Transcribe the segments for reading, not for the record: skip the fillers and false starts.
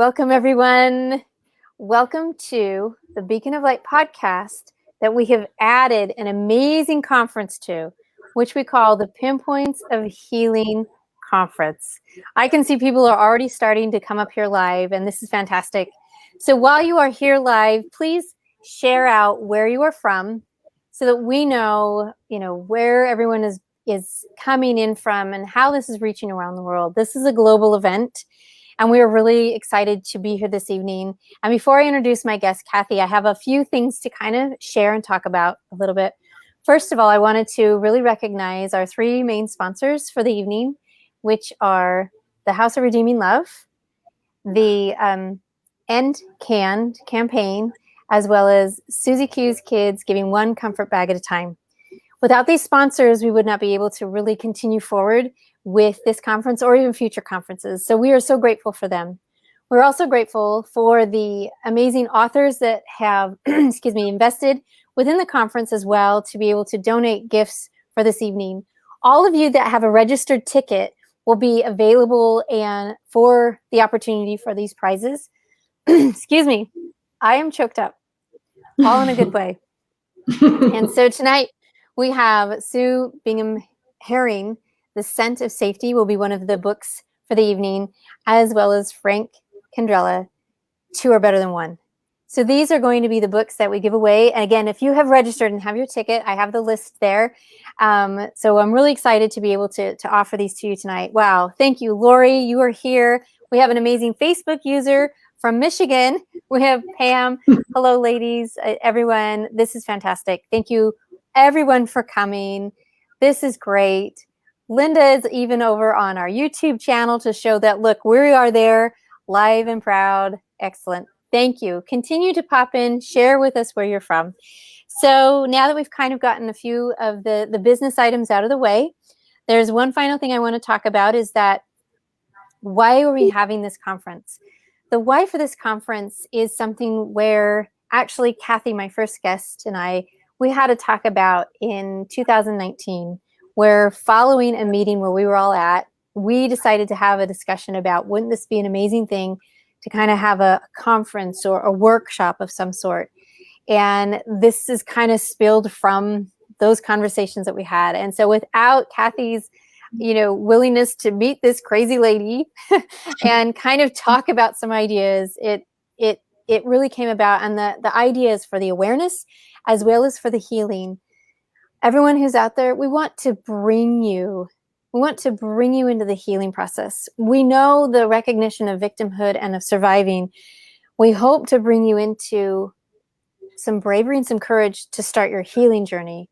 Welcome, everyone. Welcome to the Beacon of Light podcast that we have added an amazing conference to, which we call the Pinpoints of Healing Conference. I can see people are already starting to come up here live, and this is fantastic. So while you are here live, please share out where you are from so that we know, where everyone is coming in from and how this is reaching around the world. This is a global event. And we are really excited to be here this evening. And before I introduce my guest, Cathy, I have a few things to kind of share and talk about a little bit. First of all, I wanted to really recognize our three main sponsors for the evening, which are the House of Redeeming Love, the End Canned campaign, as well as Susie Q's Kids giving one comfort bag at a time. Without these sponsors, we would not be able to really continue forward with this conference or even future conferences. So we are so grateful for them. We're also grateful for the amazing authors that have, invested within the conference as well to be able to donate gifts for this evening. All of you that have a registered ticket will be available and for the opportunity for these prizes. Excuse me, I am choked up, all in a good way. And so tonight we have Sue Bingham Herring. The Scent of Safety will be one of the books for the evening, as well as Frank Candrella, Two Are Better Than One. So these are going to be the books that we give away. And again, if you have registered and have your ticket, I have the list there. So I'm really excited to be able to offer these to you tonight. Wow. Thank you, Lori. You are here. We have an amazing Facebook user from Michigan. We have Pam. Hello, ladies, everyone. This is fantastic. Thank you, everyone, for coming. This is great. Linda is even over on our YouTube channel to show that, look, we are there live and proud. Excellent. Thank you. Continue to pop in, share with us where you're from. So now that we've kind of gotten a few of the business items out of the way, there's one final thing I want to talk about is that why are we having this conference? The why for this conference is something where actually Cathy, my first guest, and I, we had to talk about in 2019. Where following a meeting where we were all at, we decided to have a discussion about wouldn't this be an amazing thing to kind of have a conference or a workshop of some sort. And this is kind of spilled from those conversations that we had. And so without Cathy's, willingness to meet this crazy lady and kind of talk about some ideas, it really came about. And the idea is for the awareness as well as for the healing. Everyone who's out there, we want to bring you into the healing process. We know the recognition of victimhood and of surviving. We hope to bring you into some bravery and some courage to start your healing journey.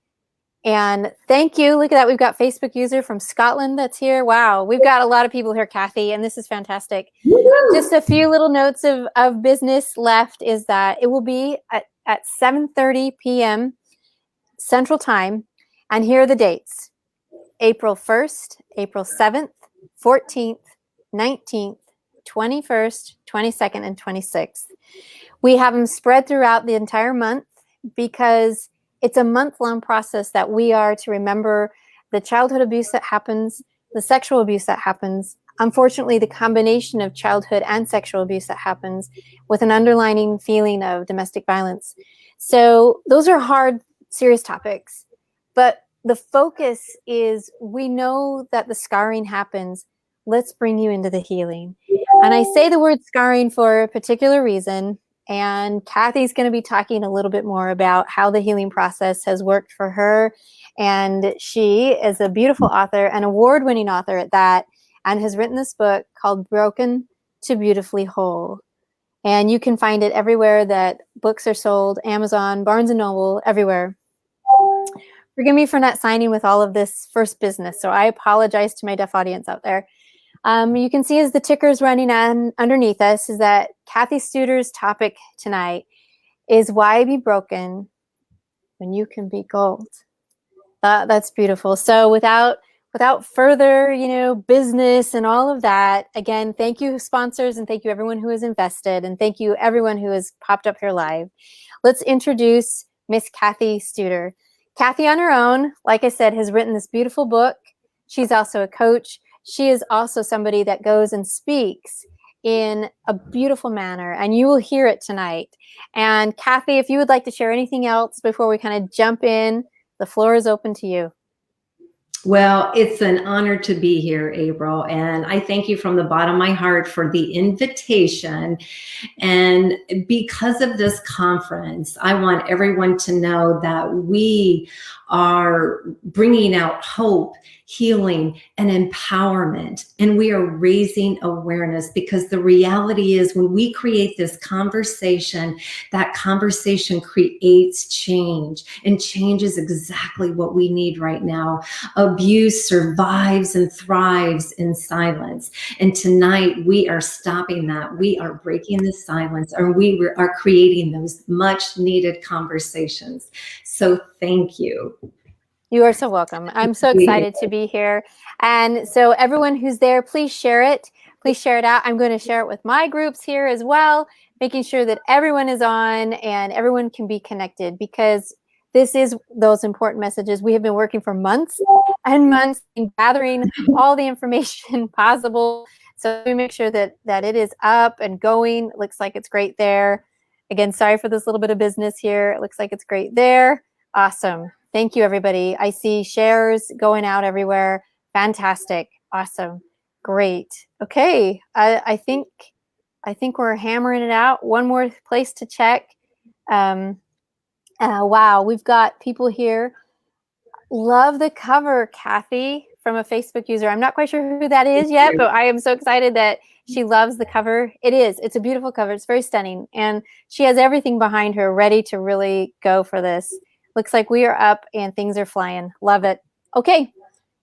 And thank you. Look at that. We've got Facebook user from Scotland that's here. Wow. We've got a lot of people here, Cathy, and this is fantastic. Just a few little notes of business left is that it will be at 7:30 p.m. Central Time, and here are the dates: April 1st, April 7th, 14th, 19th, 21st, 22nd, and 26th. We have them spread throughout the entire month because it's a month-long process that we are to remember the childhood abuse that happens, the sexual abuse that happens, unfortunately, the combination of childhood and sexual abuse that happens with an underlying feeling of domestic violence. So those are hard, serious topics, but the focus is we know that the scarring happens. Let's bring you into the healing. And I say the word scarring for a particular reason. And Cathy's going to be talking a little bit more about how the healing process has worked for her. And she is a beautiful author, an award-winning author at that, and has written this book called Broken to Beautifully Whole. And you can find it everywhere that books are sold, Amazon, Barnes & Noble, everywhere. Forgive me for not signing with all of this first business, so I apologize to my deaf audience out there. You can see as the ticker's running on underneath us is that Cathy Studer's topic tonight is why be broken when you can be gold. That's beautiful. So without further, business and all of that, again, thank you sponsors and thank you everyone who has invested and thank you everyone who has popped up here live. Let's introduce Miss Cathy Studer. Cathy on her own, like I said, has written this beautiful book. She's also a coach. She is also somebody that goes and speaks in a beautiful manner, and you will hear it tonight. And Cathy, if you would like to share anything else before we kind of jump in, the floor is open to you. Well, it's an honor to be here, April, and I thank you from the bottom of my heart for the invitation. And because of this conference, I want everyone to know that we are bringing out hope, healing, and empowerment. And we are raising awareness, because the reality is when we create this conversation, that conversation creates change, and change is exactly what we need right now. Abuse survives and thrives in silence. And tonight we are stopping that. We are breaking the silence, and we are creating those much needed conversations. So thank you. You are so welcome. I'm so excited to be here. And so everyone who's there, please share it. Please share it out. I'm going to share it with my groups here as well, making sure that everyone is on and everyone can be connected, because this is those important messages. We have been working for months and months in gathering all the information possible. So we make sure that it is up and going. It looks like it's great there. Again, sorry for this little bit of business here. It looks like it's great there. Awesome. Thank you, everybody. I see shares going out everywhere. Fantastic. Awesome. Great. Okay. I think we're hammering it out. One more place to check. Wow, we've got people here. Love the cover, Cathy, from a Facebook user. I'm not quite sure who that is yet, but I am so excited that she loves the cover. It's a beautiful cover. It's very stunning. And she has everything behind her ready to really go for this. Looks like we are up and things are flying. Love it. Okay.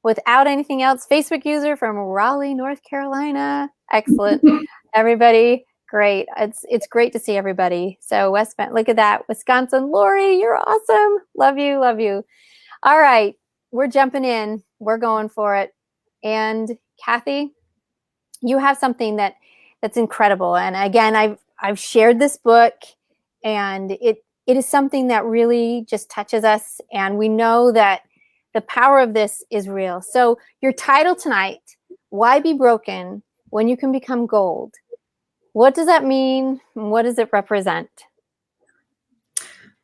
Without anything else, Facebook user from Raleigh, North Carolina. Excellent. Everybody, great. It's great to see everybody. So West Bend, look at that. Wisconsin, Lori, you're awesome. Love you, love you. All right. We're jumping in. We're going for it. And Cathy, you have something that's incredible. And again, I've shared this book, and it is something that really just touches us. And we know that the power of this is real. So your title tonight, Why Be Broken When You Can Become Gold? What does that mean? What does it represent?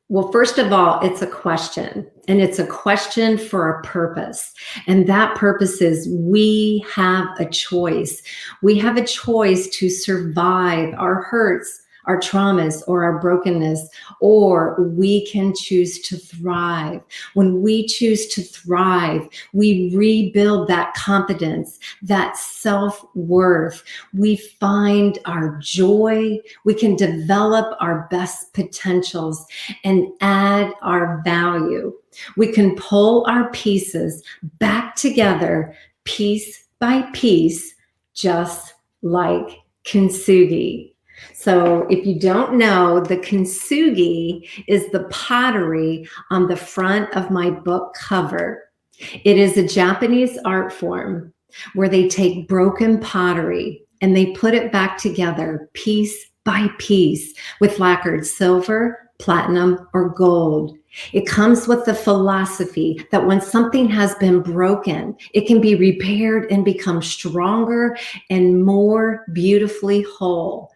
Well, first of all, it's a question, and it's a question for a purpose. And that purpose is we have a choice. We have a choice to survive our hurts, our traumas, or our brokenness, or we can choose to thrive. When we choose to thrive, we rebuild that confidence, that self-worth. We find our joy. We can develop our best potentials and add our value. We can pull our pieces back together, piece by piece, just like kintsugi. So if you don't know, the kintsugi is the pottery on the front of my book cover. It is a Japanese art form where they take broken pottery and they put it back together piece by piece with lacquered silver, platinum, or gold. It comes with the philosophy that when something has been broken, it can be repaired and become stronger and more beautifully whole.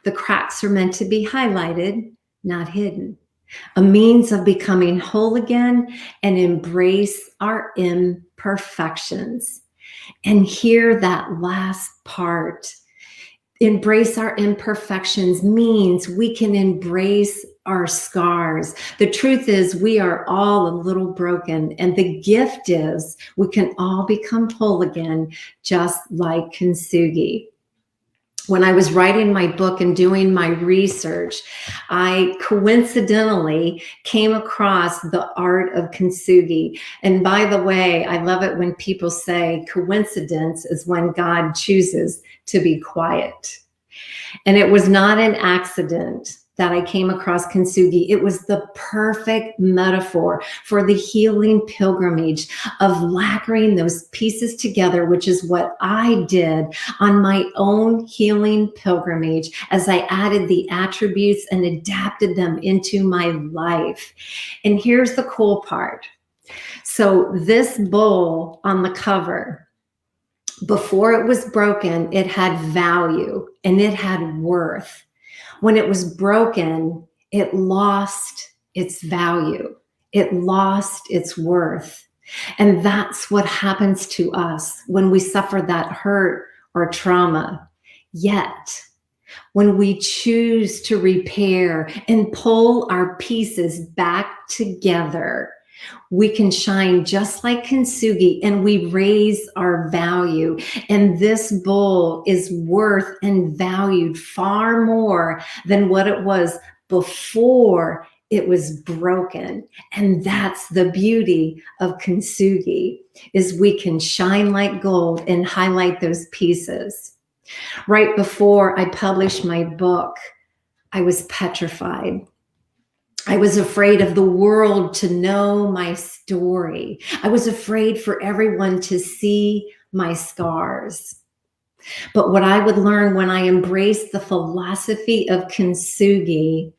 The cracks are meant to be highlighted, not hidden. A means of becoming whole again and embrace our imperfections. And hear that last part. Embrace our imperfections means we can embrace our scars. The truth is we are all a little broken, and the gift is we can all become whole again, just like kintsugi. When I was writing my book and doing my research, I coincidentally came across the art of kintsugi. And by the way, I love it when people say coincidence is when God chooses to be quiet. And it was not an accident that I came across kintsugi. It was the perfect metaphor for the healing pilgrimage of lacquering those pieces together, which is what I did on my own healing pilgrimage as I added the attributes and adapted them into my life. And here's the cool part. So this bowl on the cover Before it was broken, it had value and it had worth. When it was broken, it lost its value. It lost its worth. And that's what happens to us when we suffer that hurt or trauma. Yet, when we choose to repair and pull our pieces back together, we can shine just like kintsugi and we raise our value. And this bowl is worth and valued far more than what it was before it was broken. And that's the beauty of kintsugi, is we can shine like gold and highlight those pieces. Right before I published my book, I was petrified. I was afraid of the world to know my story. I was afraid for everyone to see my scars. But what I would learn when I embraced the philosophy of kintsugi,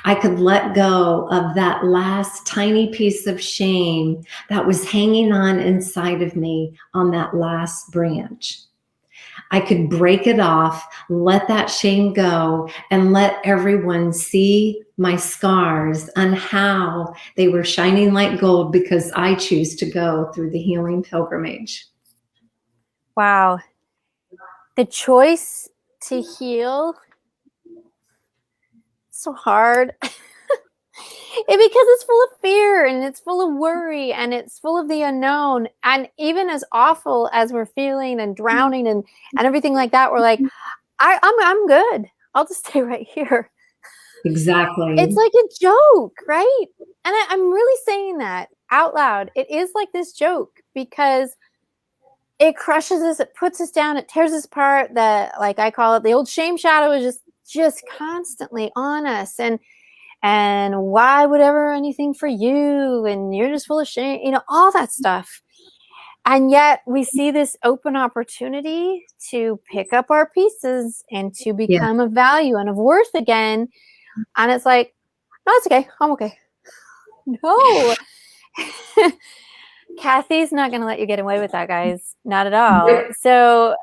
I could let go of that last tiny piece of shame that was hanging on inside of me on that last branch. I could break it off, let that shame go, and let everyone see my scars and how they were shining like gold because I choose to go through the healing pilgrimage. Wow. The choice to heal, so hard. Because it's full of fear and it's full of worry and it's full of the unknown. And even as awful as we're feeling and drowning and everything like that, we're like, I'm good. I'll just stay right here. Exactly. It's like a joke, right? And I'm really saying that out loud. It is like this joke because it crushes us, it puts us down, it tears us apart. That, like I call it, the old shame shadow is just constantly on us. And why would ever anything for you? And you're just full of shame, all that stuff. And yet we see this open opportunity to pick up our pieces and to become of value and of worth again. And it's like, no, it's okay. I'm okay. No. Cathy's not going to let you get away with that, guys. Not at all. So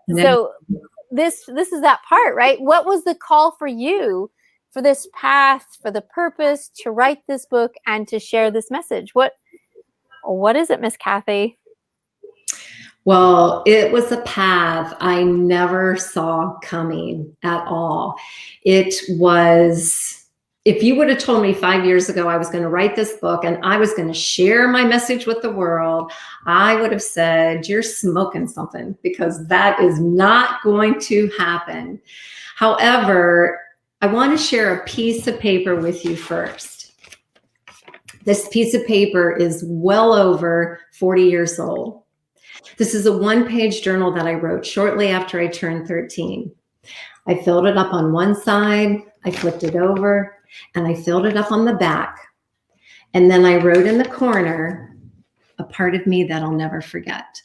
this is that part, right? What was the call for you for this path, for the purpose to write this book and to share this message? What is it, Miss Cathy? Well, it was a path I never saw coming at all. It was, if you would have told me 5 years ago I was going to write this book and I was going to share my message with the world, I would have said, you're smoking something, because that is not going to happen. However, I want to share a piece of paper with you first. This piece of paper is well over 40 years old. This is a one-page journal that I wrote shortly after I turned 13. I filled it up on one side, I flipped it over, and I filled it up on the back. And then I wrote in the corner, a part of me that I'll never forget.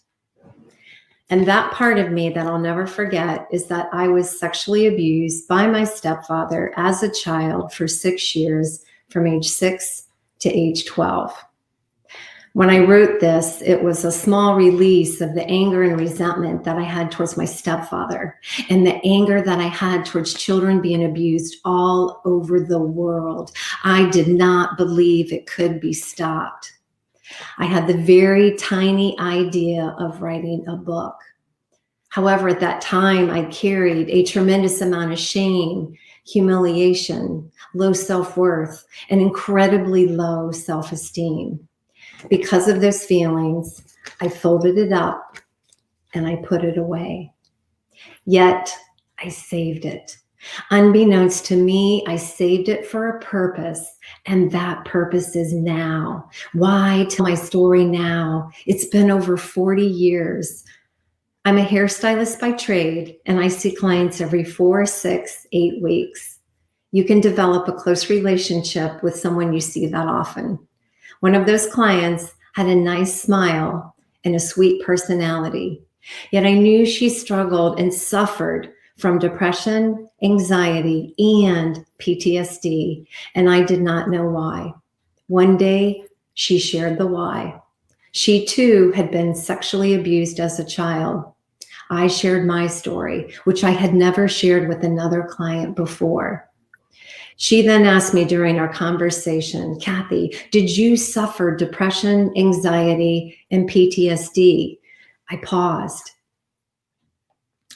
And that part of me that I'll never forget is that I was sexually abused by my stepfather as a child for 6 years, from age 6 to age 12. When I wrote this, it was a small release of the anger and resentment that I had towards my stepfather and the anger that I had towards children being abused all over the world. I did not believe it could be stopped. I had the very tiny idea of writing a book. However, at that time, I carried a tremendous amount of shame, humiliation, low self-worth, and incredibly low self-esteem. Because of those feelings, I folded it up and I put it away. Yet I saved it. Unbeknownst to me, I saved it for a purpose, and that purpose is now. Why tell my story now? It's been over 40 years. I'm a hairstylist by trade, and I see clients every 4, 6, 8 weeks. You can develop a close relationship with someone you see that often. One of those clients had a nice smile and a sweet personality, yet I knew she struggled and suffered from depression, anxiety, and PTSD, and I did not know why. One day, she shared the why. She too had been sexually abused as a child. I shared my story, which I had never shared with another client before. She then asked me during our conversation, Cathy, did you suffer depression, anxiety, and PTSD? I paused.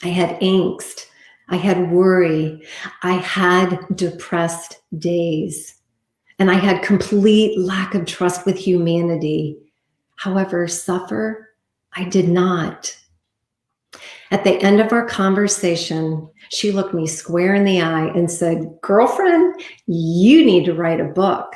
I had angst. I had worry. I had depressed days. And I had complete lack of trust with humanity. However, suffer, I did not. At the end of our conversation, she looked me square in the eye and said, girlfriend, you need to write a book.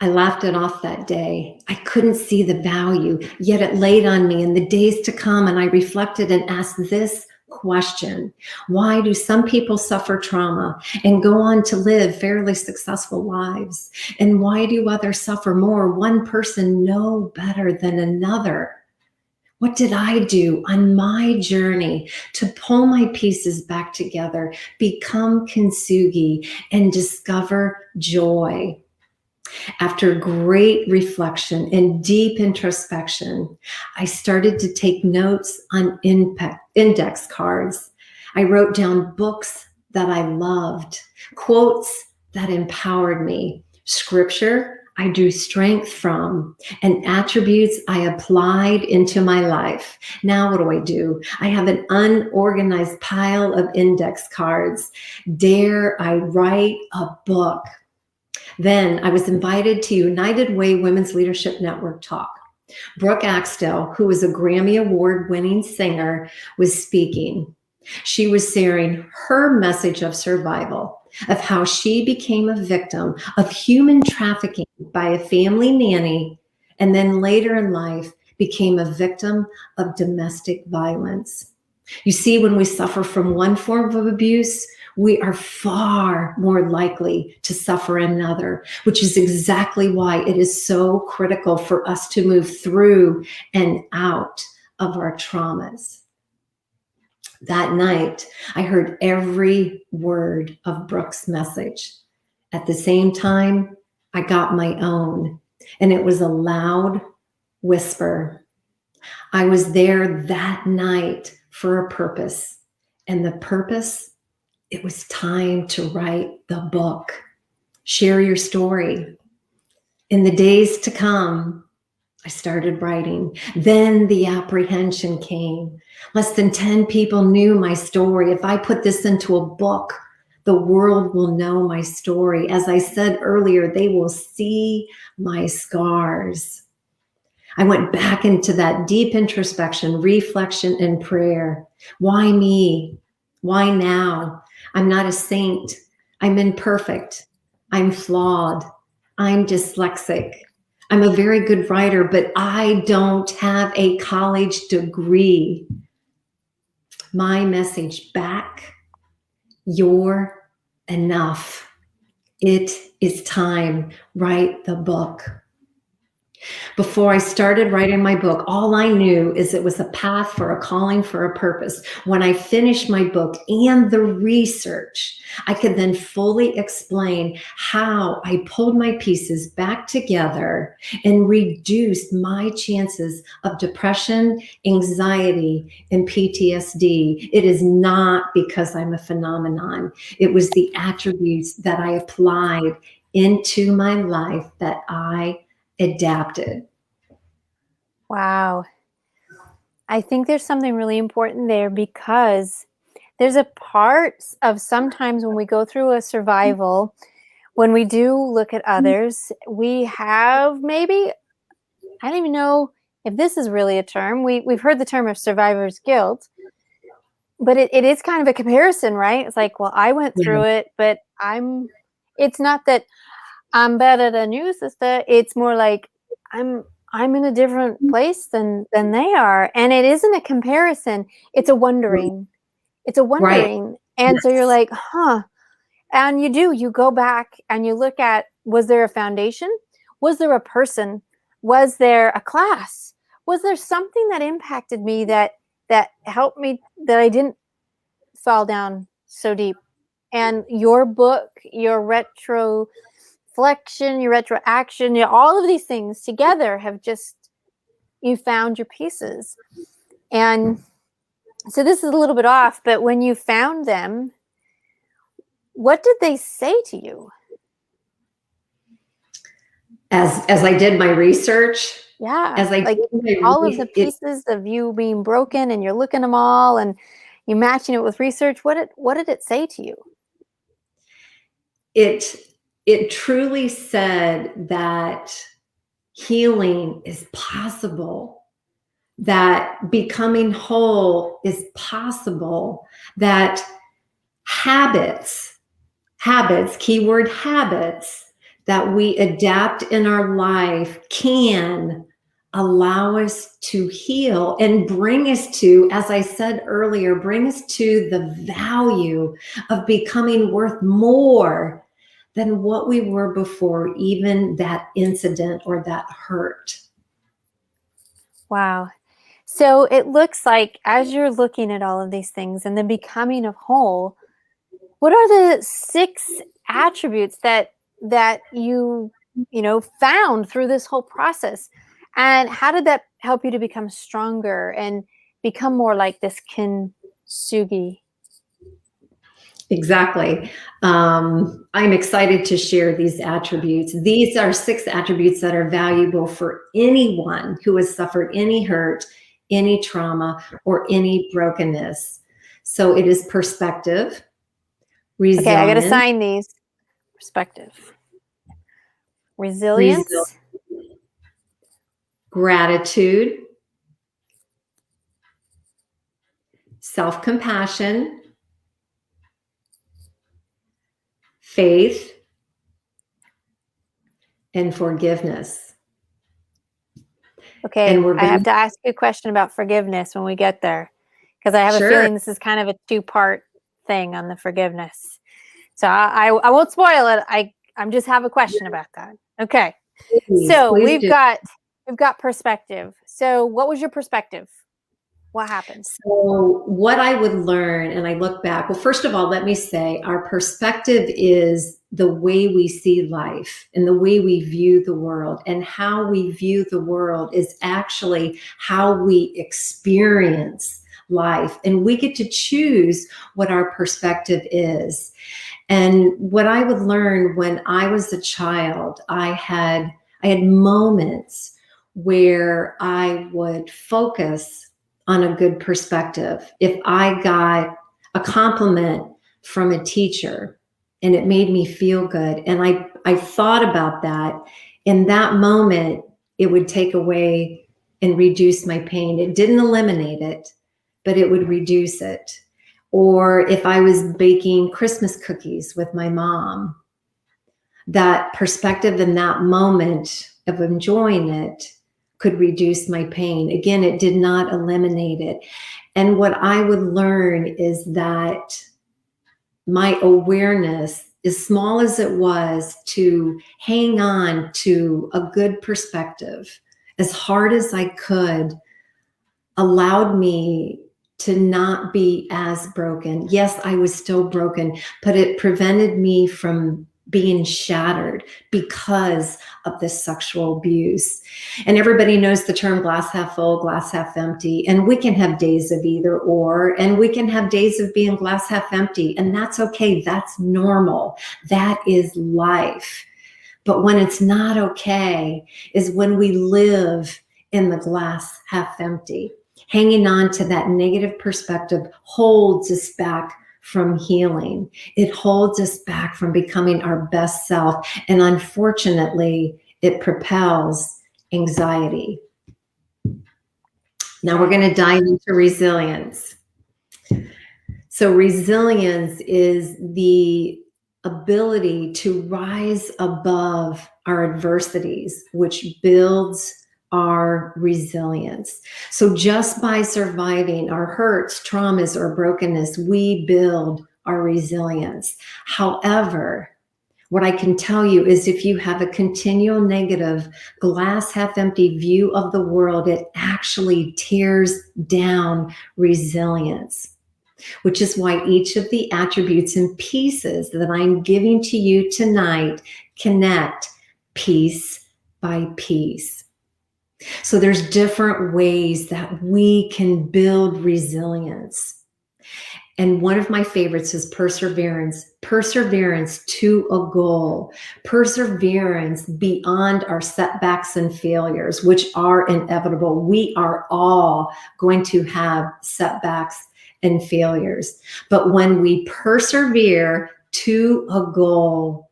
I laughed it off that day. I couldn't see the value, yet it laid on me in the days to come. And I reflected and asked this question: why do some people suffer trauma and go on to live fairly successful lives? And why do others suffer more? One person no better than another. What did I do on my journey to pull my pieces back together, become kintsugi, and discover joy? After great reflection and deep introspection, I started to take notes on index cards. I wrote down books that I loved, quotes that empowered me, scripture I drew strength from, and attributes I applied into my life. Now what do? I have an unorganized pile of index cards. Dare I write a book? Then I was invited to United Way Women's Leadership Network Talk. Brooke Axtell, who was a Grammy Award-winning singer, was speaking. She was sharing her message of survival, of how she became a victim of human trafficking by a family nanny, and then later in life became a victim of domestic violence. You see, when we suffer from one form of abuse, we are far more likely to suffer another, which is exactly why it is so critical for us to move through and out of our traumas. That night, I heard every word of Brooke's message. At the same time, I got my own, and it was a loud whisper. I was there that night for a purpose, and the purpose, it was time to write the book. Share your story. In the days to come, I started writing. Then the apprehension came. Less than 10 people knew my story. If I put this into a book, the world will know my story. As I said earlier, they will see my scars. I went back into that deep introspection, reflection, and prayer. Why me? Why now? I'm not a saint. I'm imperfect. I'm flawed. I'm dyslexic. I'm a very good writer, but I don't have a college degree. My message back: you're enough. It is time. Write the book. Before I started writing my book, all I knew is it was a path for a calling, for a purpose. When I finished my book and the research, I could then fully explain how I pulled my pieces back together and reduced my chances of depression, anxiety, and PTSD. It is not because I'm a phenomenon. It was the attributes that I applied into my life that I adapted. Wow. I think there's something really important there, because there's a part of sometimes when we go through a survival, when we do look at others, we have maybe, I don't even know if this is really a term. We've heard the term of survivor's guilt, but it is kind of a comparison, right? It's like, well, I went through it, but it's not that I'm better than you, sister. It's more like I'm in a different place than they are. And it isn't a comparison. It's a wondering. It's a Right. wondering. And so you're like, huh. And you go back and you look at, was there a foundation? Was there a person? Was there a class? Was there something that impacted me that helped me, that I didn't fall down so deep? And your book, your retroflexion, your retroaction, all of these things together have just, you found your pieces. And So this is a little bit off, but when you found them, what did they say to you? As I did my research, Yeah, as I like did my all of the it pieces of you being broken, and you're looking them all, and you matching it with research. What did it say to you? it it truly said that healing is possible, that becoming whole is possible, that habits, keyword habits, that we adapt in our life can allow us to heal and bring us to, as I said earlier, bring us to the value of becoming worth more than what we were before even that incident or that hurt. Wow. So it looks like as you're looking at all of these things and the becoming of whole, what are the 6 attributes that you found through this whole process? And how did that help you to become stronger and become more like this kintsugi? Exactly. I'm excited to share these attributes. These are 6 attributes that are valuable for anyone who has suffered any hurt, any trauma, or any brokenness. So it is perspective, Okay, I got to resilience, sign these. Perspective, resil- resilience, gratitude, self-compassion, faith, and forgiveness. Okay, And we're I have going to ask you a question about forgiveness when we get there, because I have a sure. feeling this is kind of a 2-part thing on the forgiveness. So I won't spoil it. I'm just have a question about that. Okay. Please, So please do. we've got perspective. So what was your perspective? What happened? So, what I would learn, and I look back, well, first of all, let me say our perspective is the way we see life and the way we view the world. And how we view the world is actually how we experience life. And we get to choose what our perspective is. And what I would learn when I was a child, I had moments where I would focus on a good perspective. If I got a compliment from a teacher and it made me feel good, and I thought about that, in that moment, it would take away and reduce my pain. It didn't eliminate it, but it would reduce it. Or if I was baking Christmas cookies with my mom, that perspective in that moment of enjoying it could reduce my pain. Again, it did not eliminate it. And what I would learn is that my awareness, as small as it was, to hang on to a good perspective as hard as I could, allowed me to not be as broken. Yes, I was still broken, but it prevented me from being shattered because of the sexual abuse. And everybody knows the term glass half full, glass half empty. And we can have days of either or, and we can have days of being glass half empty. And that's okay. That's normal. That is life. But when it's not okay is when we live in the glass half empty. Hanging on to that negative perspective holds us back from healing. It holds us back from becoming our best self. And unfortunately, it propels anxiety. Now we're going to dive into resilience. So resilience is the ability to rise above our adversities, which builds our resilience. So just by surviving our hurts, traumas, or brokenness, we build our resilience. However, what I can tell you is if you have a continual negative, glass half empty view of the world, it actually tears down resilience, which is why each of the attributes and pieces that I'm giving to you tonight connect piece by piece. So there's different ways that we can build resilience. And one of my favorites is perseverance, perseverance to a goal, perseverance beyond our setbacks and failures, which are inevitable. We are all going to have setbacks and failures. But when we persevere to a goal,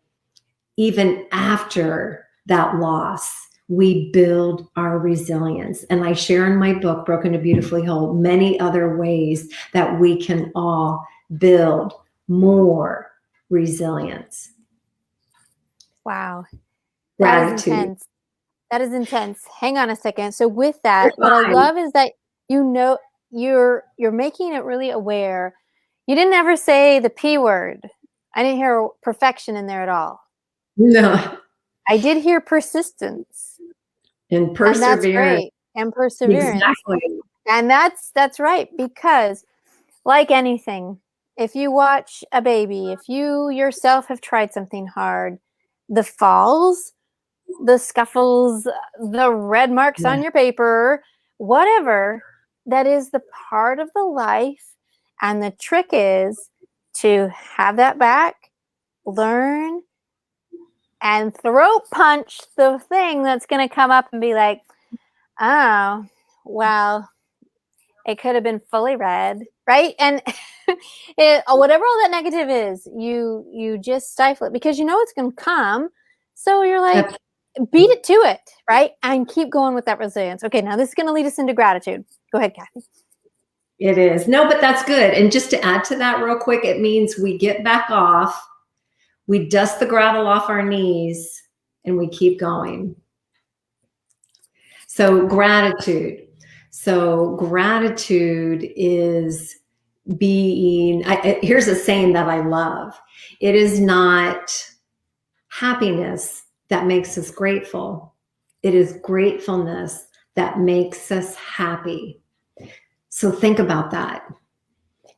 even after that loss, we build our resilience. And I share in my book, Broken to Beautifully Whole, many other ways that we can all build more resilience. Wow. That is Gratitude. intense. That is intense. Hang on a second. So with that, what I love is that you're making it really aware. You didn't ever say the P word. I didn't hear perfection in there at all. No. I did hear persistence. And perseverance. And that's great. And perseverance. Exactly. And that's right, because like anything, if you watch a baby, if you yourself have tried something hard, the falls, the scuffles, the red marks on your paper, whatever, that is the part of the life. And the trick is to have that back, learn, and throat punch the thing that's going to come up and be like, oh, well, it could have been fully red, right? And whatever all that negative is, you just stifle it because you know it's going to come. So you're like, beat it to it, right? And keep going with that resilience. Okay, now this is going to lead us into gratitude. Go ahead, Cathy. It is. No, but that's good. And just to add to that real quick, it means we get back off, we dust the gravel off our knees, and we keep going. So gratitude. So gratitude is being, here's a saying that I love. It is not happiness that makes us grateful. It is gratefulness that makes us happy. So think about that.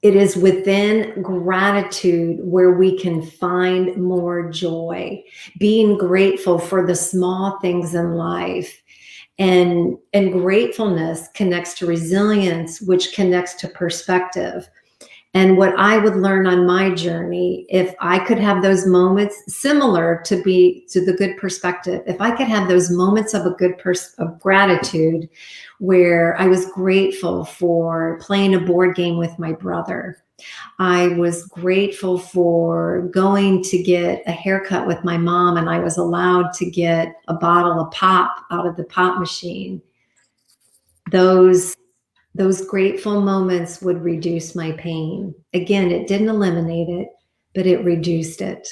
It is within gratitude where we can find more joy, being grateful for the small things in life. And gratefulness connects to resilience, which connects to perspective. And what I would learn on my journey, if I could have those moments similar to the good perspective, if I could have those moments of of gratitude where I was grateful for playing a board game with my brother. I was grateful for going to get a haircut with my mom, and I was allowed to get a bottle of pop out of the pop machine. Those grateful moments would reduce my pain. Again, it didn't eliminate it, but it reduced it.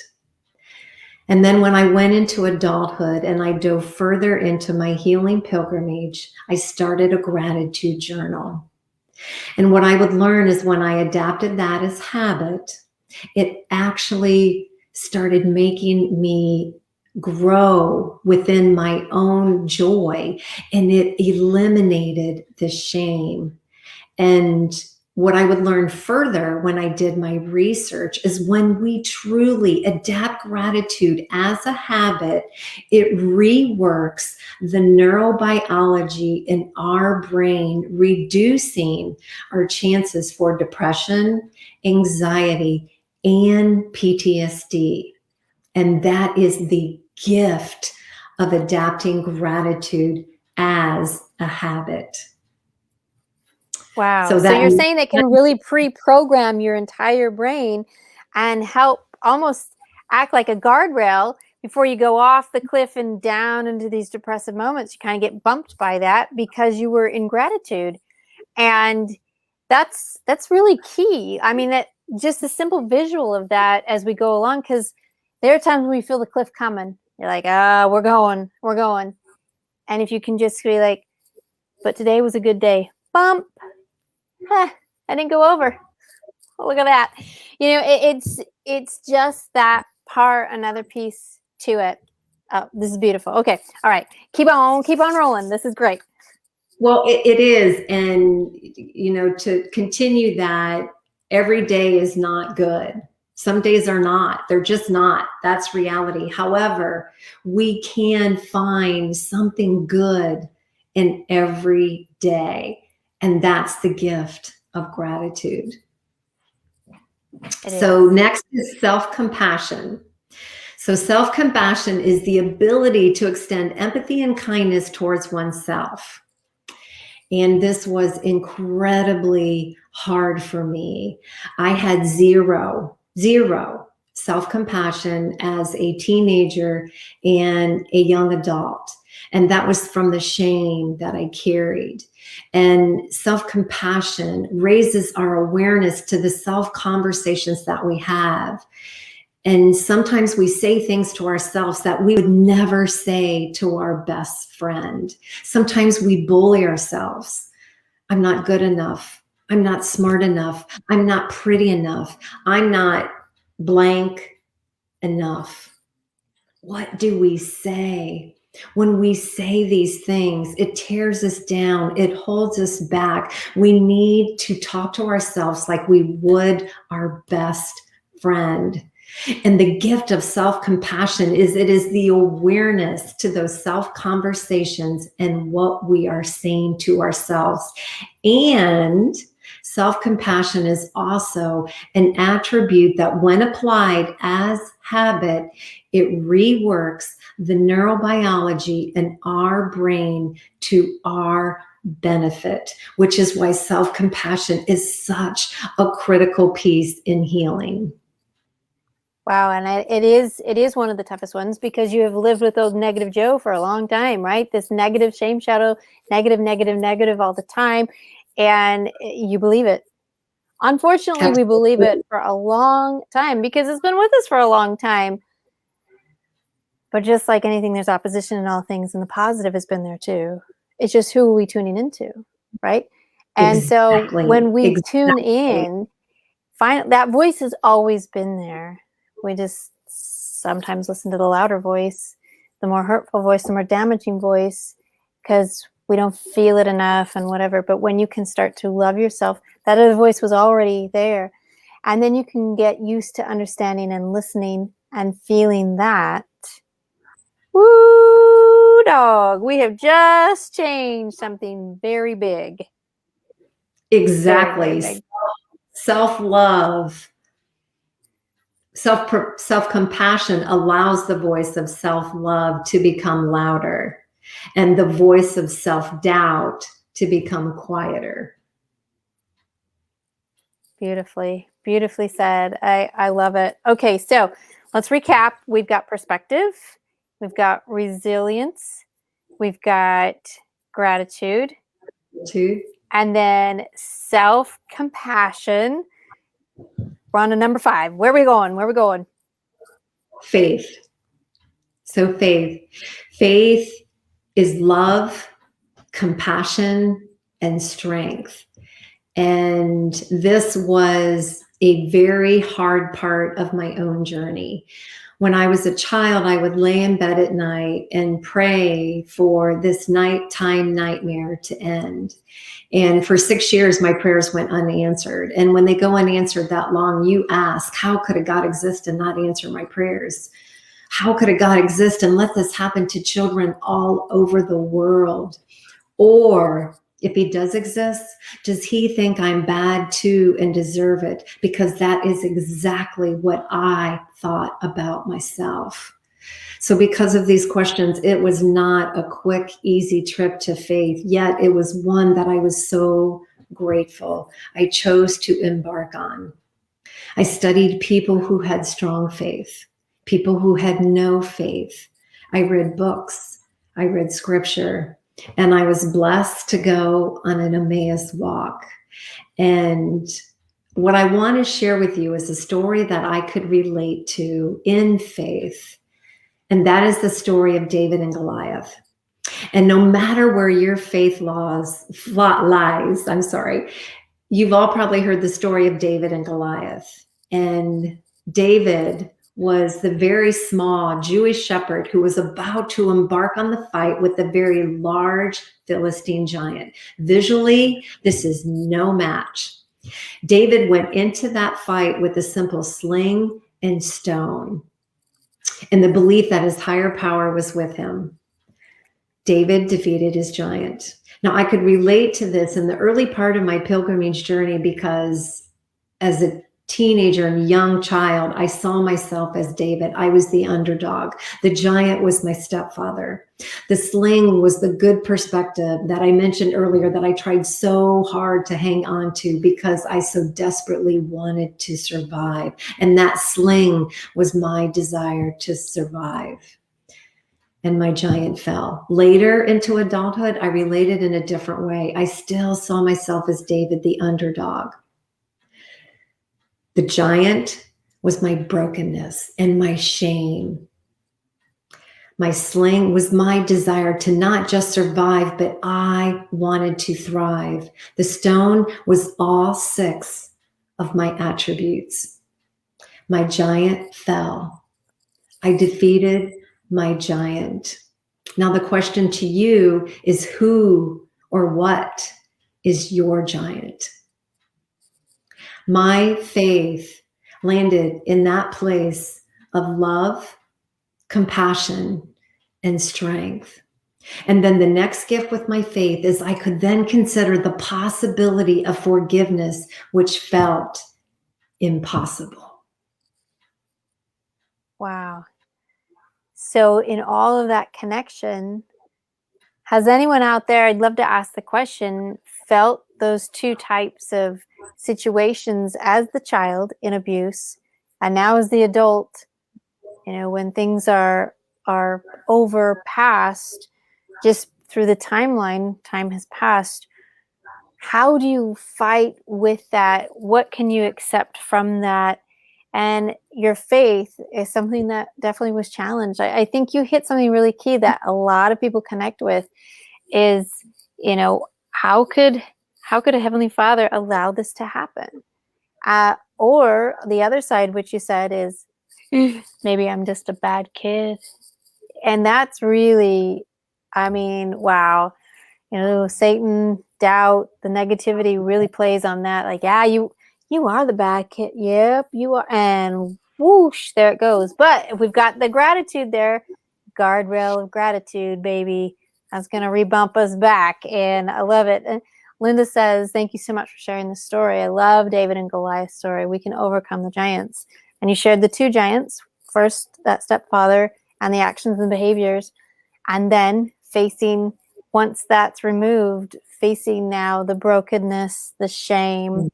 And then when I went into adulthood and I dove further into my healing pilgrimage, I started a gratitude journal. And what I would learn is when I adapted that as habit, it actually started making me grow within my own joy, and it eliminated the shame. And what I would learn further when I did my research is when we truly adapt gratitude as a habit, it reworks the neurobiology in our brain, reducing our chances for depression, anxiety, and PTSD. And that is the gift of adapting gratitude as a habit. Wow. So you're saying it can really pre-program your entire brain and help almost act like a guardrail before you go off the cliff and down into these depressive moments. You kind of get bumped by that because you were in gratitude. And that's really key. I mean, that just a simple visual of that as we go along, because there are times when we feel the cliff coming. You're like, we're going. And if you can just be like, but today was a good day. Bump. I didn't go over. Oh, look at that. You know, it's just that part, another piece to it. Oh, this is beautiful. Okay. All right. Keep on rolling. This is great. Well, it is. And, you know, to continue that, every day is not good. Some days are not. They're just not. That's reality. However, we can find something good and every day. And that's the gift of gratitude. So next is self-compassion. So self-compassion is the ability to extend empathy and kindness towards oneself. And this was incredibly hard for me. I had zero self-compassion as a teenager and a young adult. And that was from the shame that I carried. And self-compassion raises our awareness to the self-conversations that we have. And sometimes we say things to ourselves that we would never say to our best friend. Sometimes we bully ourselves. I'm not good enough. I'm not smart enough. I'm not pretty enough. I'm not blank enough. What do we say? When we say these things, it tears us down. It holds us back. We need to talk to ourselves like we would our best friend. And the gift of self-compassion is it is the awareness to those self-conversations and what we are saying to ourselves. And self-compassion is also an attribute that when applied as habit, it reworks the neurobiology in our brain to our benefit, which is why self-compassion is such a critical piece in healing. Wow, and it is one of the toughest ones because you have lived with those negative Joe for a long time, right? This negative shame shadow, negative all the time, and you believe it. Unfortunately, we believe it for a long time because it's been with us for a long time. But just like anything, there's opposition in all things, and the positive has been there too. It's just who are we tuning into, right? And exactly. So when we tune in, that voice has always been there. We just sometimes listen to the louder voice, the more hurtful voice, the more damaging voice, because we don't feel it enough and whatever. But when you can start to love yourself, that other voice was already there. And then you can get used to understanding and listening and feeling that. Woo, dog. We have just changed something very big. Exactly. Very, very big. Self-love. Self-compassion allows the voice of self-love to become louder and the voice of self-doubt to become quieter. Beautifully said. I love it. Okay, so let's recap. We've got perspective, we've got resilience, we've got gratitude, and then self-compassion. We're on to number 5. Where are we going? Faith. So faith is love, compassion, and strength. And this was a very hard part of my own journey. When I was a child, I would lay in bed at night and pray for this nighttime nightmare to end. And for 6 years, my prayers went unanswered. And when they go unanswered that long, you ask, how could a God exist and not answer my prayers? How could a God exist and let this happen to children all over the world? Or if he does exist, does he think I'm bad too and deserve it? Because that is exactly what I thought about myself. So because of these questions, it was not a quick, easy trip to faith, yet it was one that I was so grateful I chose to embark on. I studied people who had strong faith, people who had no faith. I read books, I read scripture, and I was blessed to go on an Emmaus walk. And what I want to share with you is a story that I could relate to in faith. And that is the story of David and Goliath. And no matter where your faith lies, you've all probably heard the story of David and Goliath. And David was the very small Jewish shepherd who was about to embark on the fight with the very large Philistine giant. Visually, this is no match. David went into that fight with a simple sling and stone, in the belief that his higher power was with him. David defeated his giant. Now, I could relate to this in the early part of my pilgrimage journey because as a teenager and young child, I saw myself as David. I was the underdog. The giant was my stepfather. The sling was the good perspective that I mentioned earlier that I tried so hard to hang on to because I so desperately wanted to survive. And that sling was my desire to survive. And my giant fell. Later into adulthood, I related in a different way. I still saw myself as David, the underdog. The giant was my brokenness and my shame. My sling was my desire to not just survive, but I wanted to thrive. The stone was all 6 of my attributes. My giant fell. I defeated my giant. Now, the question to you is who or what is your giant? My faith landed in that place of love, compassion, and strength. And then the next gift with my faith is I could then consider the possibility of forgiveness, which felt impossible. Wow. So in all of that connection, has anyone out there, I'd love to ask the question, felt those 2 types of situations as the child in abuse and now as the adult, when things are over past, just through the timeline, time has passed. How do you fight with that? What can you accept from that? And your faith is something that definitely was challenged. I think you hit something really key that a lot of people connect with is, how could a Heavenly Father allow this to happen? Or the other side, which you said is, maybe I'm just a bad kid. And that's really, wow. Satan, doubt, the negativity really plays on that. Like, you are the bad kid. Yep, you are. And whoosh, there it goes. But if we've got the gratitude there, guardrail of gratitude, baby, that's going to rebump us back. And I love it. And Linda says, thank you so much for sharing the story. I love David and Goliath's story. We can overcome the giants. And you shared the 2 giants. First, that stepfather and the actions and behaviors. And then facing, once that's removed, facing now the brokenness, the shame,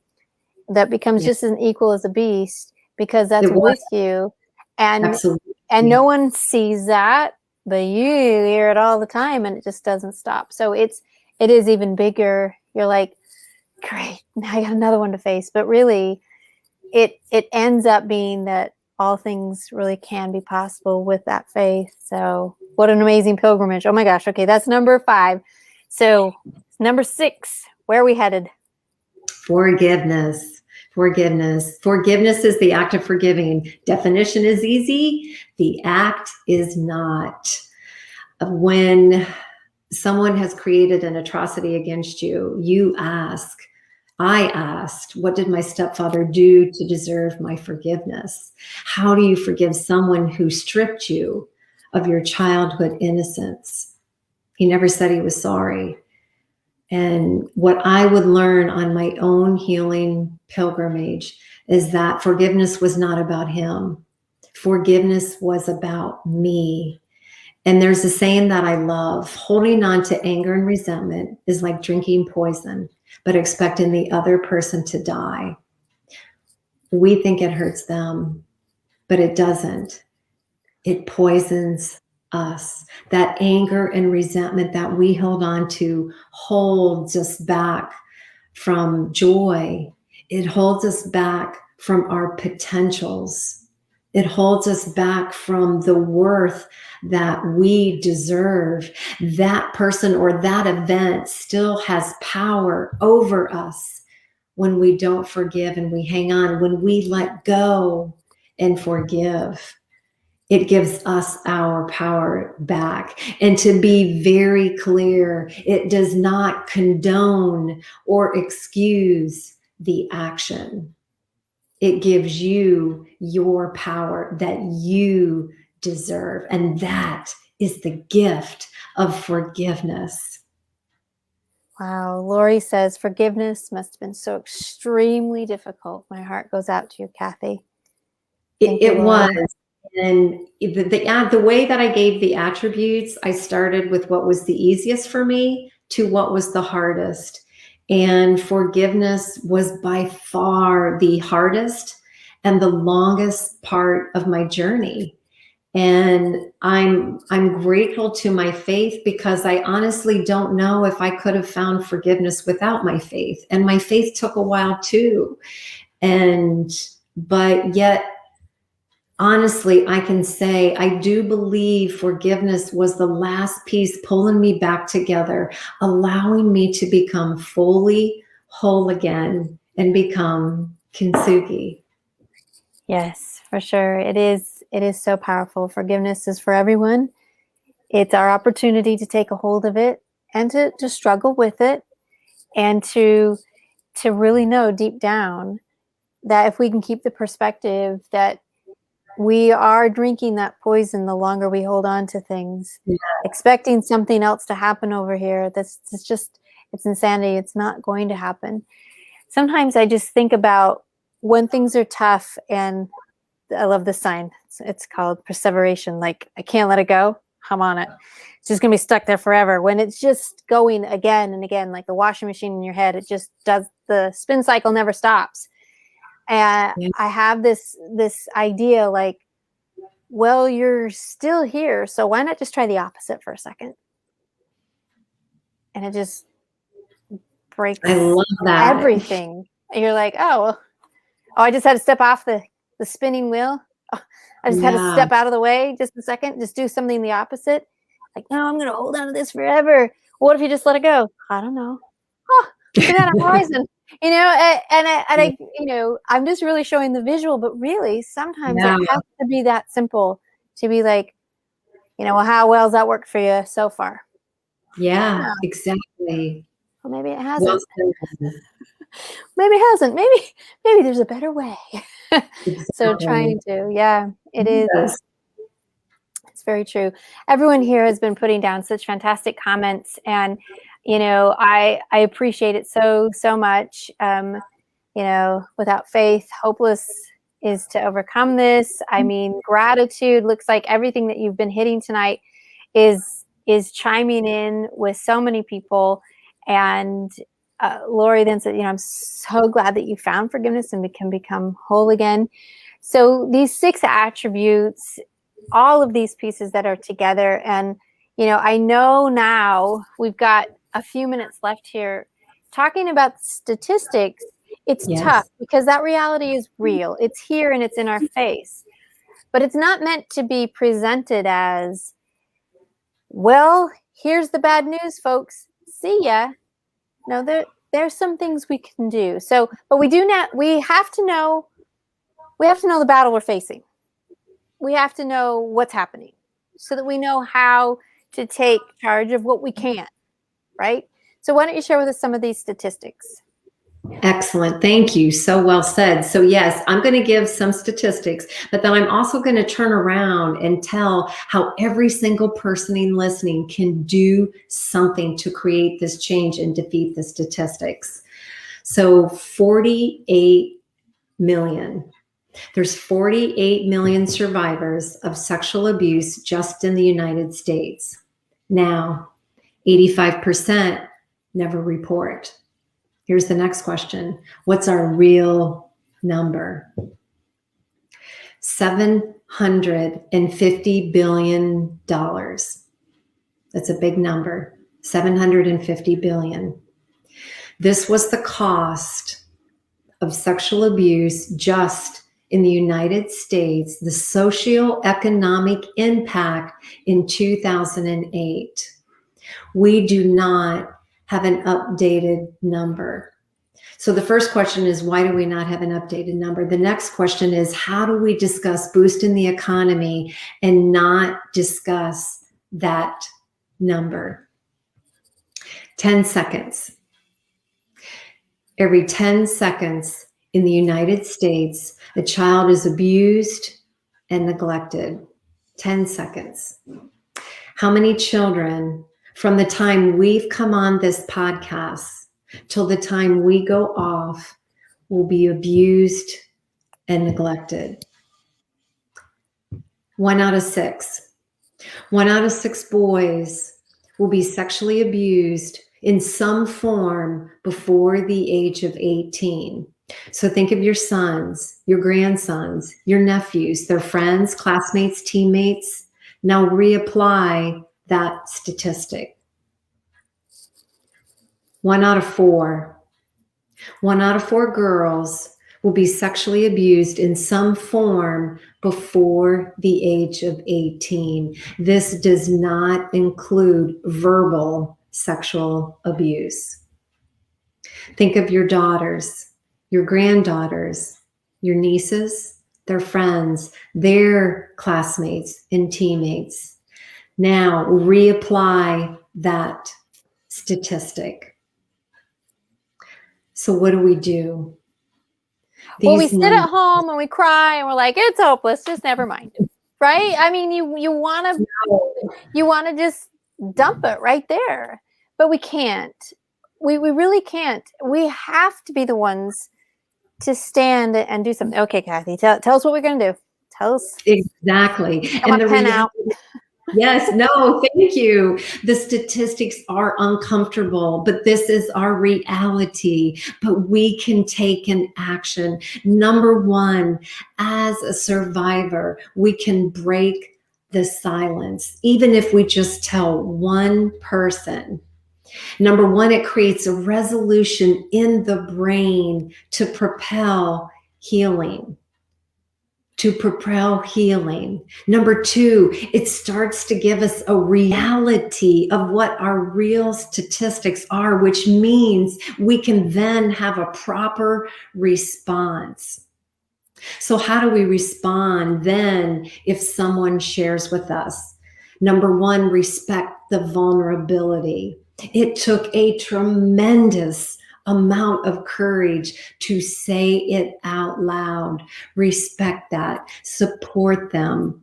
that becomes just as equal as a beast because that's with you. And Absolutely. And no one sees that, but you hear it all the time and it just doesn't stop. So it is even bigger. You're like, great, now I got another one to face. But really, it ends up being that all things really can be possible with that faith. So what an amazing pilgrimage. Oh my gosh. Okay, that's number 5. So number 6, where are we headed? Forgiveness. Forgiveness is the act of forgiving. Definition is easy. The act is not. When someone has created an atrocity against you, I asked, what did my stepfather do to deserve my forgiveness? How do you forgive someone who stripped you of your childhood innocence? He never said he was sorry. And what I would learn on my own healing pilgrimage is that forgiveness was not about him. Forgiveness was about me. And there's a saying that I love, holding on to anger and resentment is like drinking poison, but expecting the other person to die. We think it hurts them, but it doesn't. It poisons us. That anger and resentment that we hold on to holds us back from joy. It holds us back from our potentials. It holds us back from the worth that we deserve. That person or that event still has power over us when we don't forgive and we hang on, when we let go and forgive. It gives us our power back. And to be very clear, it does not condone or excuse the action. It gives you your power that you deserve. And that is the gift of forgiveness. Wow. Lori says, forgiveness must have been so extremely difficult. My heart goes out to you, Cathy. Thank you, It Lori. was. And the way that I gave the attributes, I started with what was the easiest for me to what was the hardest. And forgiveness was by far the hardest and the longest part of my journey. And I'm grateful to my faith, because I honestly don't know if I could have found forgiveness without my faith. And my faith took a while too. But yet, honestly, I can say I do believe forgiveness was the last piece pulling me back together, allowing me to become fully whole again and become kintsugi. Yes, for sure. It is so powerful. Forgiveness is for everyone. It's our opportunity to take a hold of it and to struggle with it, and to really know deep down that if we can keep the perspective that we are drinking that poison the longer we hold on to things, expecting something else to happen over here, it's insanity. It's not going to happen. Sometimes I just think about when things are tough, and I love this sign. It's called perseveration. Like, I can't let it go. I'm on it. It's just going to be stuck there forever. When it's just going again and again, like the washing machine in your head, it just does, the spin cycle never stops. And I have this idea, like, well, you're still here, so why not just try the opposite for a second? And it just breaks I love that. everything. And you're like, oh, I just had to step off the spinning wheel. Oh, I just had to step out of the way just a second, just do something the opposite. Like, no, I'm going to hold on to this forever. What if you just let it go? I don't know. Oh, look at that horizon. I'm just really showing the visual, but really sometimes it has to be that simple to be like, well, how well has that worked for you so far? Yeah, exactly. Well, maybe it hasn't. Maybe it hasn't. Maybe there's a better way. Exactly. So trying to, it is. It's very true. Everyone here has been putting down such fantastic comments, and I appreciate it so much. Without faith, hopeless is to overcome this. I mean, gratitude looks like everything that you've been hitting tonight is chiming in with so many people. And Lori then said, I'm so glad that you found forgiveness and can become whole again. So these 6 attributes, all of these pieces that are together. And, I know now we've got a few minutes left here talking about statistics. It's tough because that reality is real. It's here and it's in our face, but it's not meant to be presented as, well, here's the bad news, folks. See ya. No, there's some things we can do. So, but we have to know the battle we're facing. We have to know what's happening so that we know how to take charge of what we can, right? So why don't you share with us some of these statistics? Excellent. Thank you. So well said. So yes, I'm going to give some statistics, but then I'm also going to turn around and tell how every single person listening can do something to create this change and defeat the statistics. So 48 million. There's 48 million survivors of sexual abuse just in the United States. Now, 85% never report. Here's the next question. What's our real number? $750 billion. That's a big number. 750 billion. This was the cost of sexual abuse just in the United States, the socioeconomic impact in 2008. We do not have an updated number. So the first question is, why do we not have an updated number? The next question is, how do we discuss boosting the economy and not discuss that number? 10 seconds. Every 10 seconds in the United States, a child is abused and neglected. 10 seconds. How many children from the time we've come on this podcast till the time we go off will be abused and neglected? 1 out of 6. 1 out of 6 boys will be sexually abused in some form before the age of 18. So think of your sons, your grandsons, your nephews, their friends, classmates, teammates. Now reapply that statistic. 1 out of 4. 1 out of 4 girls will be sexually abused in some form before the age of 18. This does not include verbal sexual abuse. Think of your daughters, your granddaughters, your nieces, their friends, their classmates and teammates. Now reapply that statistic. So what do? Well, we sit at home and we cry and we're like, it's hopeless, just never mind. Right? I mean, you want to just dump it right there, but we can't. We really can't. We have to be the ones to stand and do something. Okay, Cathy, tell us what we're going to do. Tell us. Exactly. Got my pen out. Yes, no, thank you. The statistics are uncomfortable, but this is our reality. But we can take an action. Number 1, as a survivor, we can break the silence, even if we just tell one person. Number 1, it creates a resolution in the brain to propel healing. Number 2, it starts to give us a reality of what our real statistics are, which means we can then have a proper response. So how do we respond then if someone shares with us? Number 1, respect the vulnerability. It took a tremendous amount of courage to say it out loud. Respect that. Support them.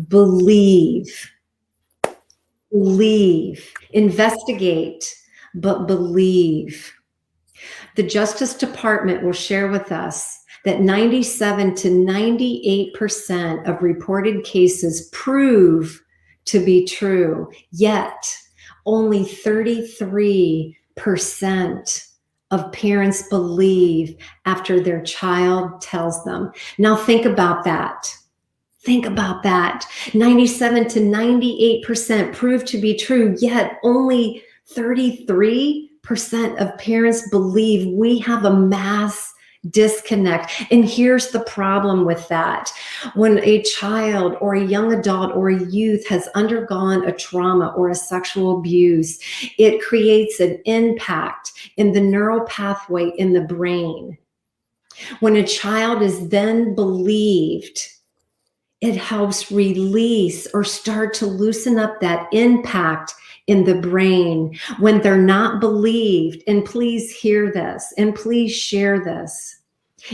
Believe. Investigate, but believe. The Justice Department will share with us that 97 to 98% of reported cases prove to be true, yet only 33% of parents believe after their child tells them. Now think about that. 97 to 98% prove to be true, yet only 33% of parents believe. We have a mass disconnect. And here's the problem with that. When a child or a young adult or a youth has undergone a trauma or a sexual abuse, it creates an impact in the neural pathway in the brain. When a child is then believed, it helps release or start to loosen up that impact in the brain. When they're not believed, and please hear this and please share this,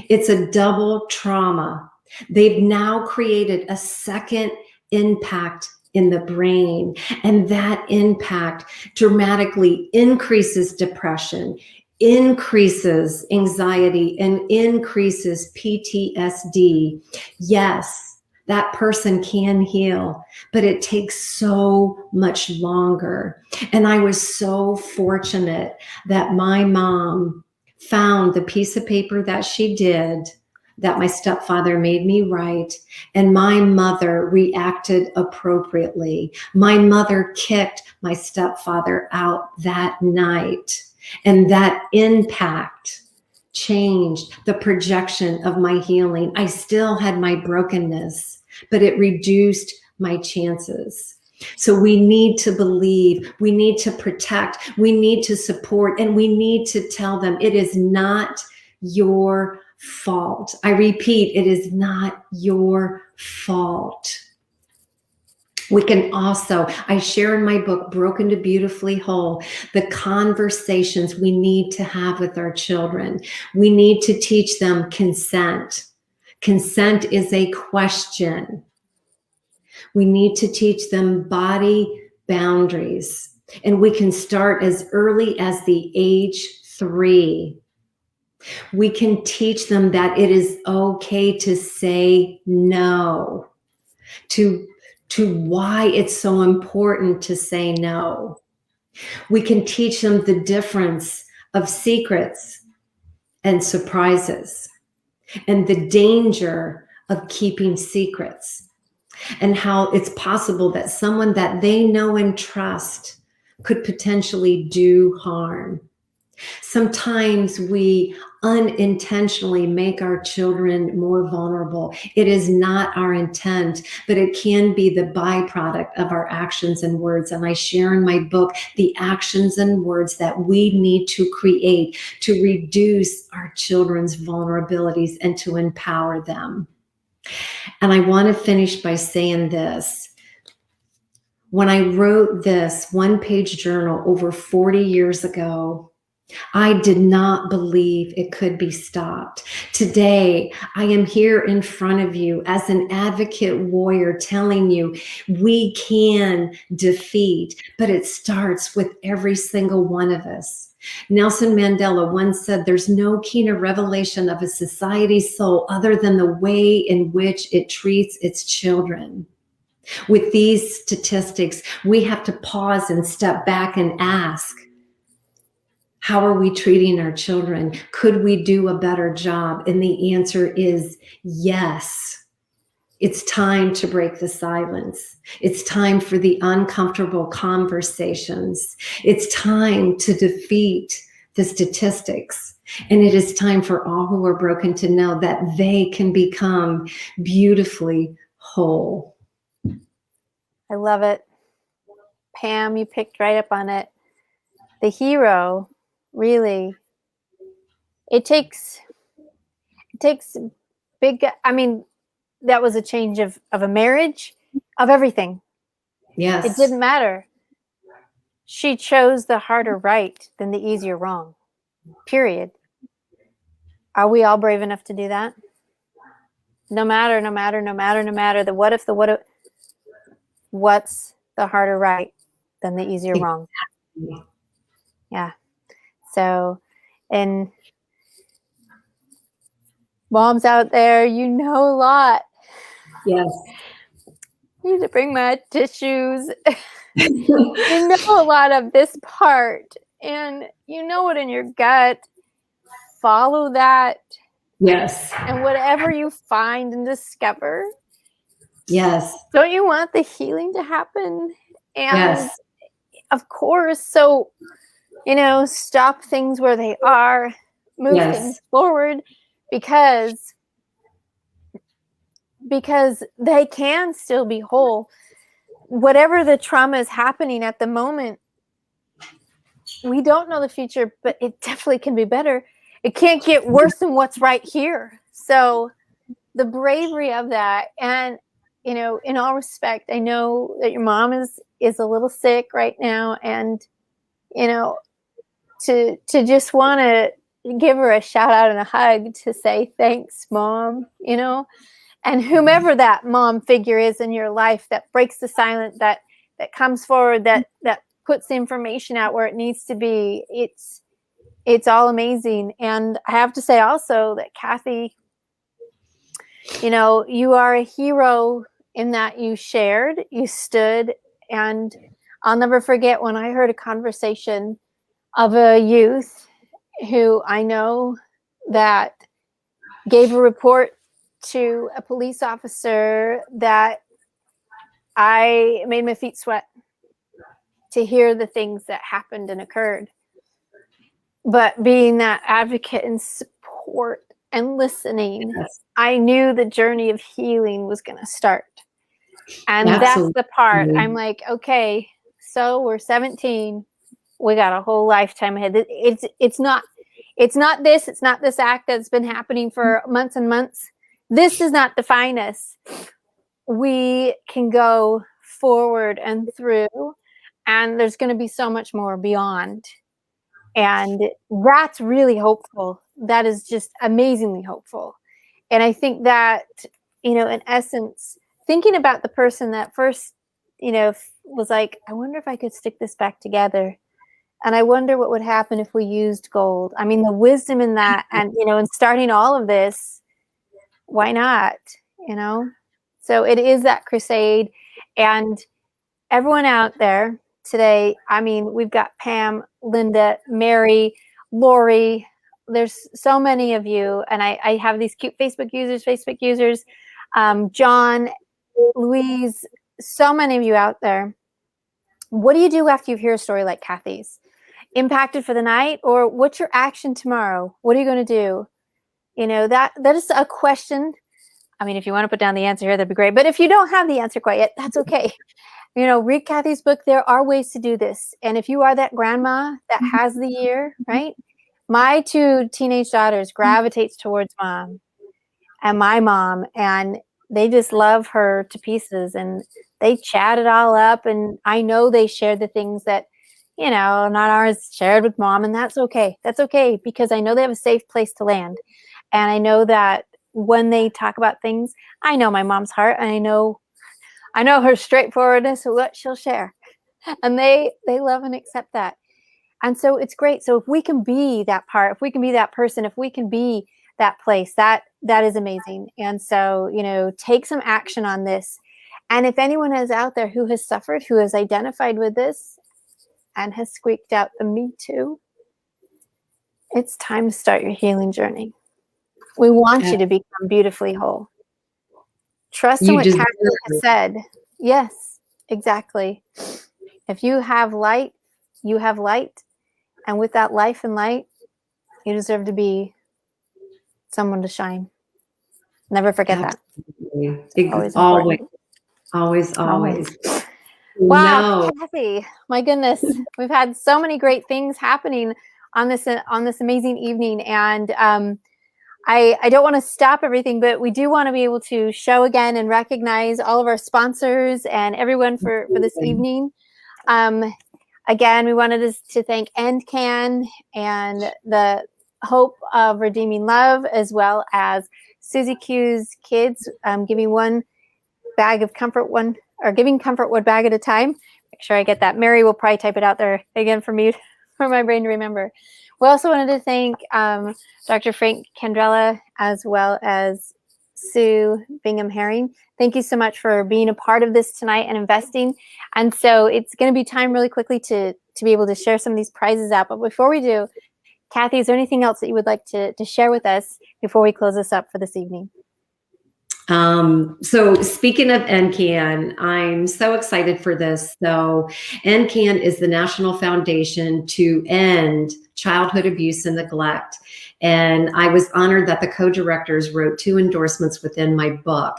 it's a double trauma. They've now created a second impact in the brain, and that impact dramatically increases depression, increases anxiety, and increases PTSD. Yes, that person can heal, but it takes so much longer. And I was so fortunate that my mom found the piece of paper that she did that my stepfather made me write, and my mother reacted appropriately. My mother kicked my stepfather out that night, and that impact changed the projection of my healing. I still had my brokenness, but it reduced my chances. So we need to believe, we need to protect, we need to support, and we need to tell them it is not your fault. I repeat, it is not your fault. We can also, I share in my book, Broken to Beautifully Whole, the conversations we need to have with our children. We need to teach them consent. Consent is a question. We need to teach them body boundaries. And we can start as early as the age 3. We can teach them that it is okay to say no, to why it's so important to say no. We can teach them the difference of secrets and surprises, and the danger of keeping secrets, and how it's possible that someone that they know and trust could potentially do harm. Sometimes we unintentionally make our children more vulnerable. It is not our intent, but it can be the byproduct of our actions and words. And I share in my book the actions and words that we need to create to reduce our children's vulnerabilities and to empower them. And I want to finish by saying this. When I wrote this one-page journal over 40 years ago, I did not believe it could be stopped. Today, I am here in front of you as an advocate warrior telling you we can defeat, but it starts with every single one of us. Nelson Mandela once said, there's no keener revelation of a society's soul other than the way in which it treats its children. With these statistics, we have to pause and step back and ask, how are we treating our children? Could we do a better job? And the answer is yes. It's time to break the silence. It's time for the uncomfortable conversations. It's time to defeat the statistics. And it is time for all who are broken to know that they can become beautifully whole. I love it. Pam, you picked right up on it. The hero, really, it takes big, I mean, that was a change of a marriage, of everything. Yes. It didn't matter. She chose the harder right than the easier wrong. Period. Are we all brave enough to do that? No matter the what if, what's the harder right than the easier wrong? Yeah. So, and moms out there, you know a lot. Yes. I need to bring my tissues. You know a lot of this part, and you know it in your gut. Follow that. Yes. And whatever you find and discover. Yes. Don't you want the healing to happen? And yes. Of course. So, stop things where they are, move things forward, because they can still be whole. Whatever the trauma is happening at the moment, we don't know the future, but it definitely can be better. It can't get worse than what's right here. So the bravery of that, and in all respect, I know that your mom is a little sick right now, and to just want to give her a shout out and a hug to say thanks, Mom, and whomever that mom figure is in your life that breaks the silence, that comes forward, that puts the information out where it needs to be. It's all amazing. And I have to say also that Cathy, you are a hero in that you shared, you stood, and I'll never forget when I heard a conversation of a youth who I know that gave a report to a police officer that I made my feet sweat to hear the things that happened and occurred. But being that advocate and support and listening, I knew the journey of healing was going to start. And Absolutely. That's the part. I'm like, okay, so we're 17. We got a whole lifetime ahead. It's not this act that's been happening for months and months. This does not define us. We can go forward and through, and there's going to be so much more beyond. And that's really hopeful. That is just amazingly hopeful. And I think that, in essence, thinking about the person that first, was like, I wonder if I could stick this back together. And I wonder what would happen if we used gold. I mean, the wisdom in that, and, in starting all of this, why not, So it is that crusade. And everyone out there today, I mean, we've got Pam, Linda, Mary, Lori. There's so many of you. And I have these cute Facebook users, John, Louise, so many of you out there. What do you do after you hear a story like Cathy's? Impacted for the night, or what's your action tomorrow? What are you going to do? That is a question. I mean, if you want to put down the answer here, that'd be great. But if you don't have the answer quite yet, that's okay. Read Cathy's book. There are ways to do this. And if you are that grandma that has the year, right? My 2 teenage daughters gravitates towards mom and my mom, and they just love her to pieces, and they chat it all up. And I know they share the things that, not ours, shared with mom, and that's okay. That's okay, because I know they have a safe place to land. And I know that when they talk about things, I know my mom's heart, and I know her straightforwardness of what she'll share. And they love and accept that. And so it's great. So if we can be that part, if we can be that person, if we can be that place, that is amazing. And so, take some action on this. And if anyone is out there who has suffered, who has identified with this and has squeaked out the me too, it's time to start your healing journey. We want you to become beautifully whole. Trust in what Cathy has said. Yes, exactly. If you have light, you have light. And with that life and light, you deserve to be someone to shine. Never forget that. Always. Wow, Cathy, my goodness. We've had so many great things happening on this amazing evening. And I don't want to stop everything, but we do want to be able to show again and recognize all of our sponsors and everyone for this evening. Again, we wanted to thank NCAN and the Hope of Redeeming Love, as well as Susie Q's kids, giving one bag of comfort, giving comfort one bag at a time. Make sure I get that. Mary will probably type it out there again for me, for my brain to remember. We also wanted to thank Dr. Frank Candrella, as well as Sue Bingham Herring. Thank you so much for being a part of this tonight and investing. And so it's going to be time really quickly to be able to share some of these prizes out. But before we do, Cathy, is there anything else that you would like to share with us before we close this up for this evening? So speaking of NCAN, I'm so excited for this. So NCAN is the National Foundation to End Childhood Abuse and Neglect. And I was honored that the co-directors wrote 2 endorsements within my book.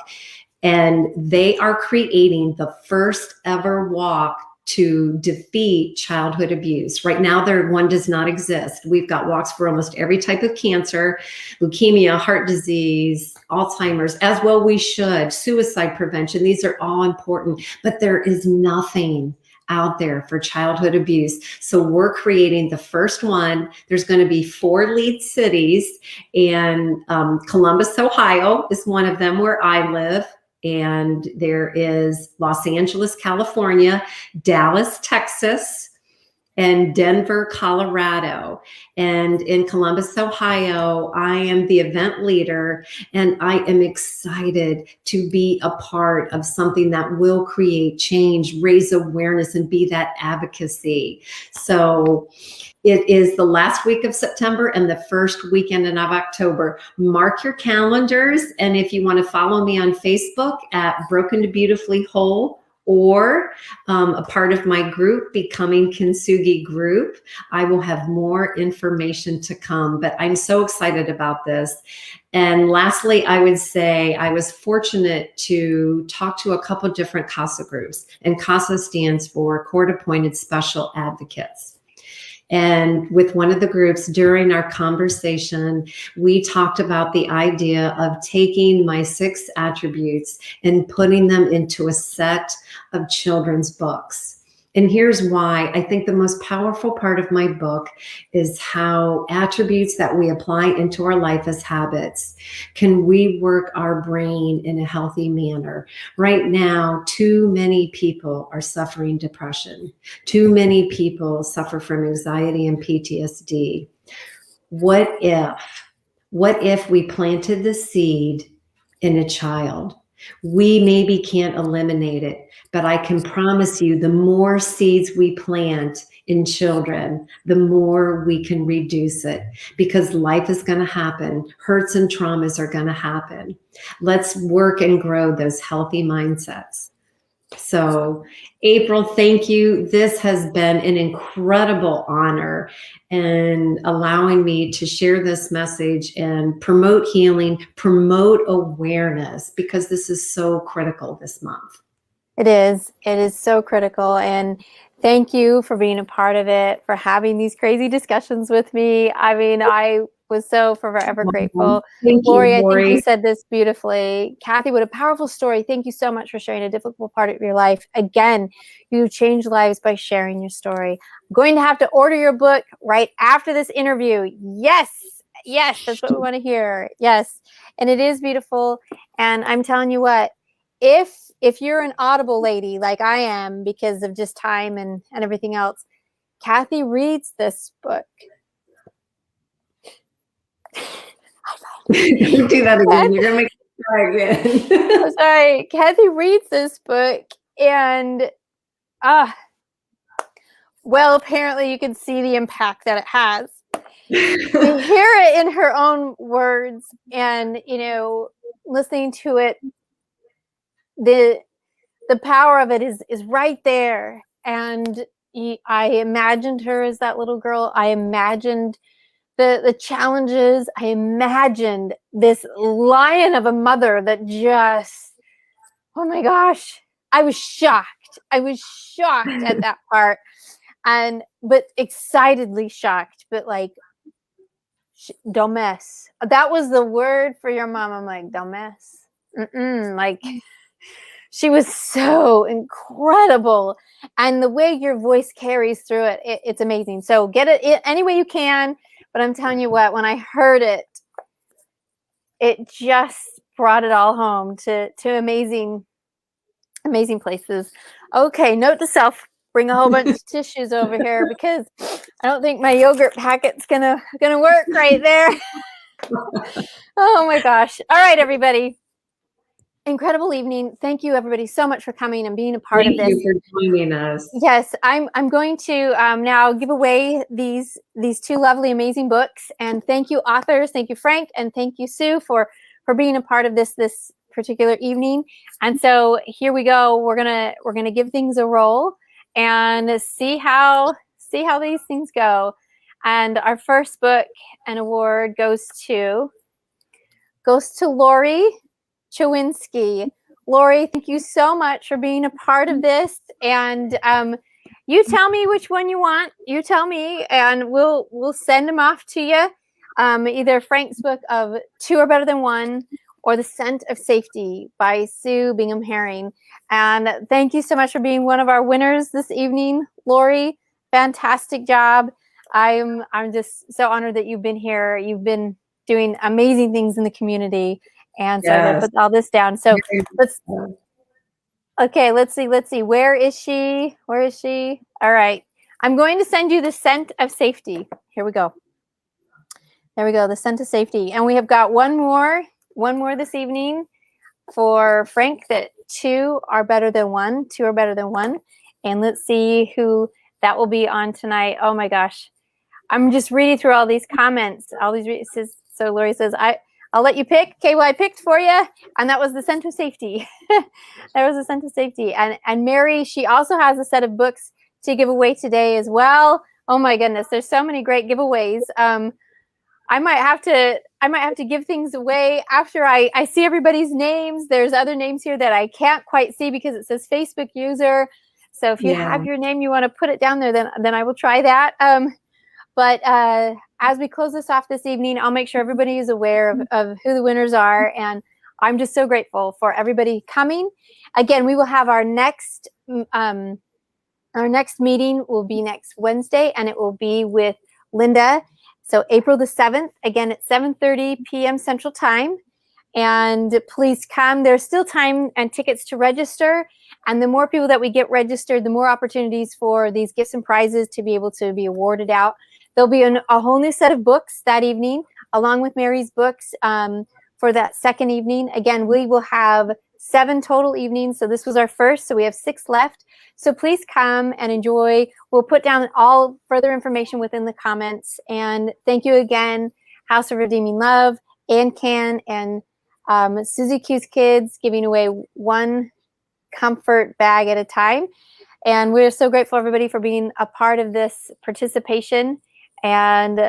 And they are creating the first ever walk to defeat childhood abuse. Right now, one does not exist. We've got walks for almost every type of cancer, leukemia, heart disease, Alzheimer's, as well we should, suicide prevention. These are all important, but there is nothing out there for childhood abuse. So we're creating the first one. There's going to be 4 lead cities, and Columbus, Ohio is one of them, where I live. And there is Los Angeles, California, Dallas, Texas, and Denver, Colorado. And in Columbus, Ohio, I am the event leader, and I am excited to be a part of something that will create change, raise awareness, and be that advocacy. So it is the last week of September and the first weekend of October. Mark your calendars. And if you want to follow me on Facebook at Broken to Beautifully Whole, or a part of my group, Becoming Kintsugi Group, I will have more information to come. But I'm so excited about this. And lastly, I would say I was fortunate to talk to a couple different CASA groups. And CASA stands for Court Appointed Special Advocates. And with one of the groups, during our conversation, we talked about the idea of taking my 6 attributes and putting them into a set of children's books. And here's why. I think the most powerful part of my book is how attributes that we apply into our life as habits can rework our brain in a healthy manner. Right now, too many people are suffering depression. Too many people suffer from anxiety and PTSD. What if we planted the seed in a child? We maybe can't eliminate it, but I can promise you the more seeds we plant in children, the more we can reduce it, because life is going to happen. Hurts and traumas are going to happen. Let's work and grow those healthy mindsets. So, April, thank you. This has been an incredible honor and allowing me to share this message and promote healing, promote awareness, because this is so critical this month. It is. It is so critical. And thank you for being a part of it, for having these crazy discussions with me. I mean, I was so forever grateful. Thank you, Lori, I think Lori. you said this beautifully. Cathy, what a powerful story. Thank you so much for sharing a difficult part of your life. Again, you changed lives by sharing your story. I'm going to have to order your book right after this interview. Yes. Yes, that's what we want to hear. Yes. And it is beautiful. And I'm telling you what, if you're an Audible lady like I am because of just time and everything else, Cathy reads this book. Do that again. You're gonna make me cry again. I'm sorry. Cathy reads this book, and well, apparently you can see the impact that it has. To hear it in her own words, and listening to it, the power of it is right there. And I imagined her as that little girl. I imagined the challenges. I imagined this lion of a mother that just, oh my gosh, I was shocked. I was shocked at that part, but excitedly shocked, but like, don't mess. That was the word for your mom. I'm like, don't mess. Like, she was so incredible. And the way your voice carries through it, it's amazing. So get it any way you can. But I'm telling you what, when I heard it, it just brought it all home to amazing, amazing places. Okay, note to self, bring a whole bunch of tissues over here, because I don't think my yogurt packet's gonna work right there. Oh my gosh. All right, everybody. Incredible evening. Thank you, everybody, so much for coming and being a part of this. Thank you for joining us. Yes, I'm going to now give away these two lovely, amazing books. And thank you, authors. Thank you, Frank, and thank you, Sue, for being a part of this particular evening. And so here we go. We're gonna give things a roll and see how these things go. And our first book and award goes to Lori Chowinski. Lori, thank you so much for being a part of this. And you tell me which one you want. You tell me, and we'll send them off to you. Either Frank's book of Two Are Better Than One, or The Scent of Safety by Sue Bingham Herring. And thank you so much for being one of our winners this evening, Lori. Fantastic job. I'm just so honored that you've been here. You've been doing amazing things in the community. And so I'm going to put all this down. So let's see. Where is she? All right. I'm going to send you The Scent of Safety. Here we go. There we go. The Scent of Safety. And we have got one more this evening for Frank, that two are better than one. And let's see who that will be on tonight. Oh my gosh. I'm just reading through all these comments. So Lori says, I'll let you pick. Okay, well, I picked for you, and that was The Scent of Safety. That was The Scent of Safety. And Mary, she also has a set of books to give away today as well. Oh my goodness, there's so many great giveaways. I might have to give things away after I see everybody's names. There's other names here that I can't quite see because it says Facebook user. So if you have your name, you want to put it down there, then I will try that. But as we close this off this evening, I'll make sure everybody is aware of who the winners are. And I'm just so grateful for everybody coming. Again, we will have our next Our next meeting will be next Wednesday, and it will be with Linda. So April the 7th, again at 7:30 p.m. Central Time. And please come. There's still time and tickets to register. And the more people that we get registered, the more opportunities for these gifts and prizes to be able to be awarded out. There'll be a whole new set of books that evening, along with Mary's books for that second evening. Again, we will have 7 total evenings. So this was our first, so we have 6 left. So please come and enjoy. We'll put down all further information within the comments. And thank you again, House of Redeeming Love, and Can, and Susie Q's Kids, giving away 1 comfort bag at a time. And we're so grateful, everybody, for being a part of this participation. And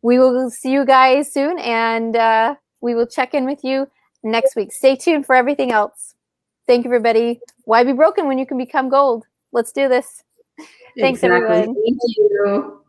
we will see you guys soon, and we will check in with you next week. Stay tuned for everything else. Thank you, everybody. Why be broken when you can become gold? Let's do this. Thanks, Exactly. everyone. Thank you.